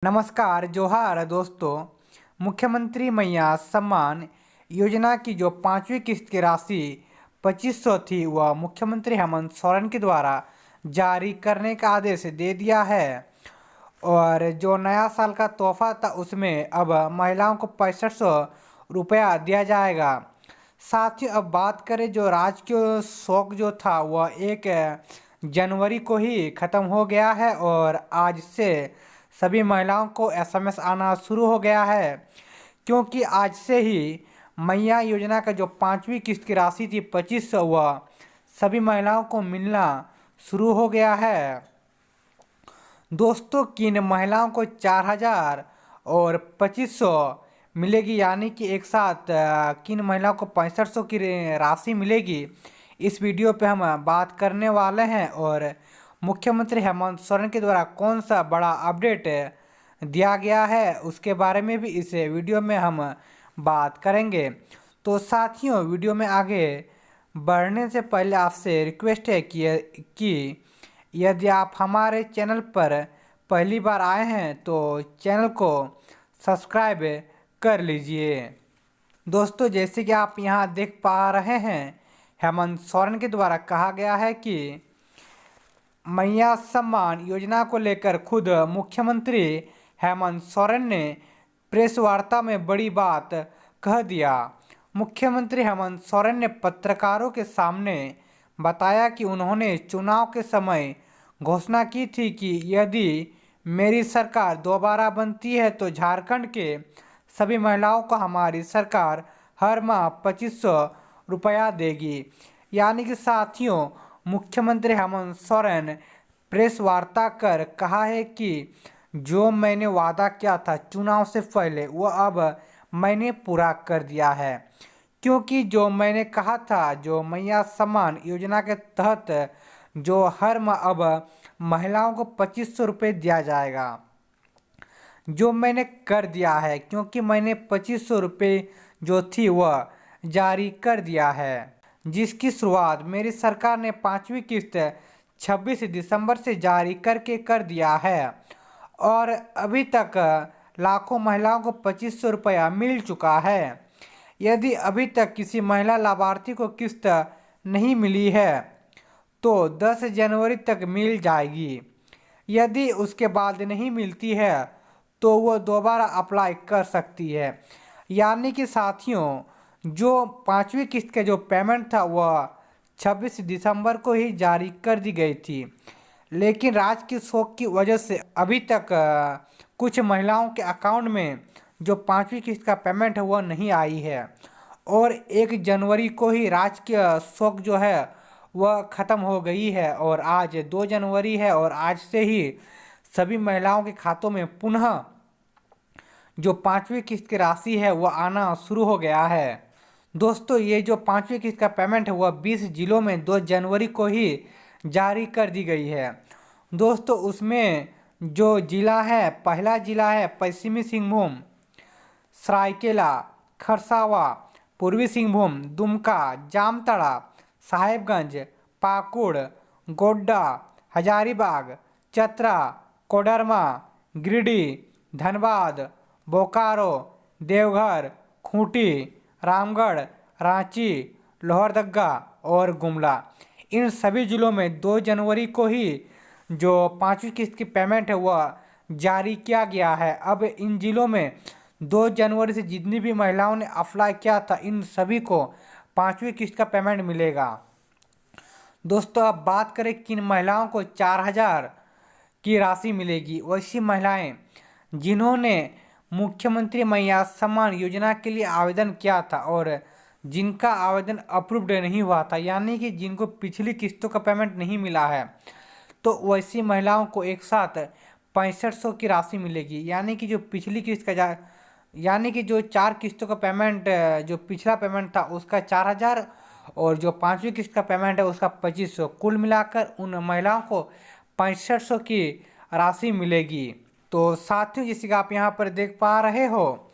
नमस्कार जोहार दोस्तों। मुख्यमंत्री मैया सम्मान योजना की जो पांचवी किस्त की राशि 2500 थी वह मुख्यमंत्री हेमंत सोरेन के द्वारा जारी करने का आदेश दे दिया है। और जो नया साल का तोहफा था उसमें अब महिलाओं को 6500 रुपया दिया जाएगा। साथ ही अब बात करें जो राजकीय शोक जो था वह 1 जनवरी को ही ख़त्म हो गया है और आज से सभी महिलाओं को एसएमएस आना शुरू हो गया है, क्योंकि आज से ही मैया योजना का जो पांचवी किस्त की राशि थी 2500 वह सभी महिलाओं को मिलना शुरू हो गया है। दोस्तों किन महिलाओं को 4000 और 2500 मिलेगी, यानी कि एक साथ किन महिलाओं को 6500 की राशि मिलेगी, इस वीडियो पे हम बात करने वाले हैं। और मुख्यमंत्री हेमंत सोरेन के द्वारा कौन सा बड़ा अपडेट दिया गया है उसके बारे में भी इस वीडियो में हम बात करेंगे। तो साथियों, वीडियो में आगे बढ़ने से पहले आपसे रिक्वेस्ट है कि यदि आप हमारे चैनल पर पहली बार आए हैं तो चैनल को सब्सक्राइब कर लीजिए। दोस्तों, जैसे कि आप यहाँ देख पा रहे हैं, हेमंत सोरेन के द्वारा कहा गया है कि मैया सम्मान योजना को लेकर खुद मुख्यमंत्री हेमंत सोरेन ने प्रेस वार्ता में बड़ी बात कह दिया। मुख्यमंत्री हेमंत सोरेन ने पत्रकारों के सामने बताया कि उन्होंने चुनाव के समय घोषणा की थी कि यदि मेरी सरकार दोबारा बनती है तो झारखंड के सभी महिलाओं को हमारी सरकार हर माह 2500 रुपया देगी। यानी कि साथियों, मुख्यमंत्री हेमंत सोरेन प्रेस वार्ता कर कहा है कि जो मैंने वादा किया था चुनाव से पहले वो अब मैंने पूरा कर दिया है, क्योंकि जो मैंने कहा था जो मैया सम्मान योजना के तहत जो हर माह अब महिलाओं को 2500 रुपये दिया जाएगा, जो मैंने कर दिया है, क्योंकि मैंने 2500 रुपये जो थी वह जारी कर दिया है, जिसकी शुरुआत मेरी सरकार ने पांचवी किस्त 26 दिसंबर से जारी करके कर दिया है और अभी तक लाखों महिलाओं को 2500 रुपया मिल चुका है। यदि अभी तक किसी महिला लाभार्थी को किस्त नहीं मिली है तो 10 जनवरी तक मिल जाएगी। यदि उसके बाद नहीं मिलती है तो वो दोबारा अप्लाई कर सकती है। यानी कि साथियों, जो पांचवी किस्त का जो पेमेंट था वह 26 दिसंबर को ही जारी कर दी गई थी, लेकिन राजकीय शोक की वजह से अभी तक कुछ महिलाओं के अकाउंट में जो पांचवी किस्त का पेमेंट है वह नहीं आई है और 1 जनवरी को ही राजकीय शोक जो है वह ख़त्म हो गई है और आज 2 जनवरी है और आज से ही सभी महिलाओं के खातों में पुनः जो पांचवी किस्त की राशि है वह आना शुरू हो गया है। दोस्तों, ये जो पांचवी किस्त का पेमेंट है वह 20 जिलों में 2 जनवरी को ही जारी कर दी गई है। दोस्तों, उसमें जो जिला है, पहला जिला है पश्चिमी सिंहभूम, सरायकेला, खरसावा, पूर्वी सिंहभूम, दुमका, जामताड़ा, साहेबगंज, पाकुड़, गोड्डा, हजारीबाग, चतरा, कोडरमा, गिरिडीह, धनबाद, बोकारो, देवघर, खूंटी, रामगढ़, रांची, लोहरदगा और गुमला, इन सभी जिलों में 2 जनवरी को ही जो पांचवी किस्त की पेमेंट है वह जारी किया गया है। अब इन जिलों में 2 जनवरी से जितनी भी महिलाओं ने अप्लाई किया था इन सभी को पांचवी किस्त का पेमेंट मिलेगा। दोस्तों, अब बात करें किन महिलाओं को 4000 की राशि मिलेगी। वैसी महिलाएं जिन्होंने मुख्यमंत्री मैया सम्मान योजना के लिए आवेदन किया था और जिनका आवेदन अप्रूव्ड नहीं हुआ था, यानी कि जिनको पिछली किस्तों का पेमेंट नहीं मिला है, तो वैसी महिलाओं को एक साथ 6500 की राशि मिलेगी। यानी कि जो पिछली किस्त का यानी कि जो 4 किस्तों का पेमेंट, जो पिछला पेमेंट था उसका 4000 और जो पांचवी किस्त का पेमेंट है उसका 2500, कुल मिलाकर उन महिलाओं को 6500 की राशि मिलेगी। तो साथियों, जैसे कि आप यहाँ पर देख पा रहे हो,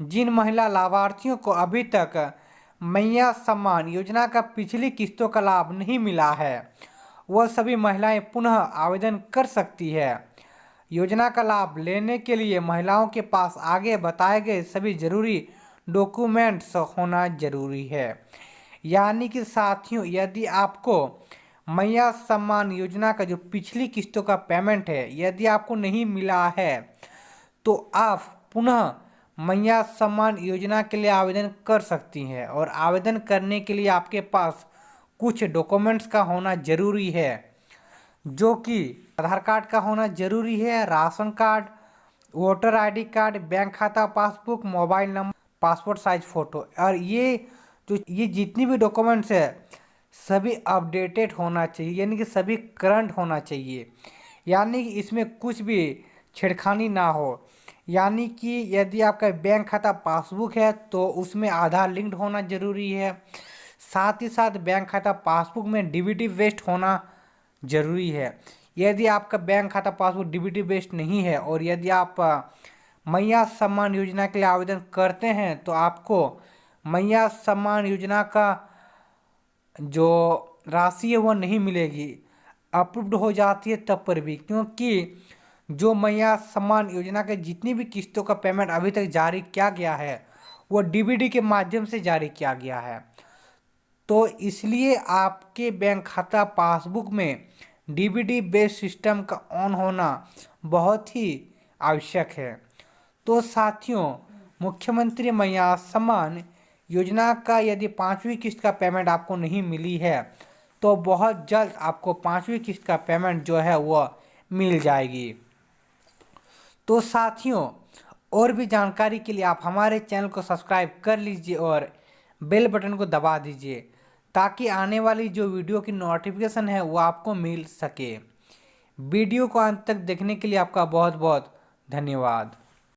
जिन महिला लाभार्थियों को अभी तक मैया सम्मान योजना का पिछली किस्तों का लाभ नहीं मिला है वह सभी महिलाएं पुनः आवेदन कर सकती है। योजना का लाभ लेने के लिए महिलाओं के पास आगे बताए गए सभी जरूरी डॉक्यूमेंट्स होना जरूरी है। यानी कि साथियों, यदि आपको मैया सम्मान योजना का जो पिछली किस्तों का पेमेंट है यदि आपको नहीं मिला है तो आप पुनः मैया सम्मान योजना के लिए आवेदन कर सकती हैं। और आवेदन करने के लिए आपके पास कुछ डॉक्यूमेंट्स का होना जरूरी है, जो कि आधार कार्ड का होना जरूरी है, ration card, voter ID card, bank खाता passbook, mobile number, passport size photo. और ये जितनी भी डॉक्यूमेंट्स है सभी अपडेटेड होना चाहिए, यानी कि सभी करंट होना चाहिए, यानी कि इसमें कुछ भी छेड़खानी ना हो। यानी कि यदि आपका बैंक खाता पासबुक है तो उसमें आधार लिंक्ड होना जरूरी है। साथ ही साथ बैंक खाता पासबुक में डीबीटी बेस्ड होना जरूरी है। यदि आपका बैंक खाता पासबुक डीबीटी बेस्ड नहीं है और यदि आप मैया सम्मान योजना के लिए आवेदन करते हैं तो आपको मैया सम्मान योजना का जो राशि है वो नहीं मिलेगी, अप्रूव्ड हो जाती है तब पर भी, क्योंकि जो मैया सम्मान योजना के जितनी भी किस्तों का पेमेंट अभी तक जारी किया गया है वो डीबीटी के माध्यम से जारी किया गया है। तो इसलिए आपके बैंक खाता पासबुक में डीबीटी बेस्ड सिस्टम का ऑन होना बहुत ही आवश्यक है। तो साथियों, मुख्यमंत्री मैया सम्मान योजना का यदि 5वीं किस्त का पेमेंट आपको नहीं मिली है तो बहुत जल्द आपको 5वीं किस्त का पेमेंट जो है वो मिल जाएगी। तो साथियों, और भी जानकारी के लिए आप हमारे चैनल को सब्सक्राइब कर लीजिए और बेल बटन को दबा दीजिए ताकि आने वाली जो वीडियो की नोटिफिकेशन है वो आपको मिल सके। वीडियो को अंत तक देखने के लिए आपका बहुत बहुत धन्यवाद।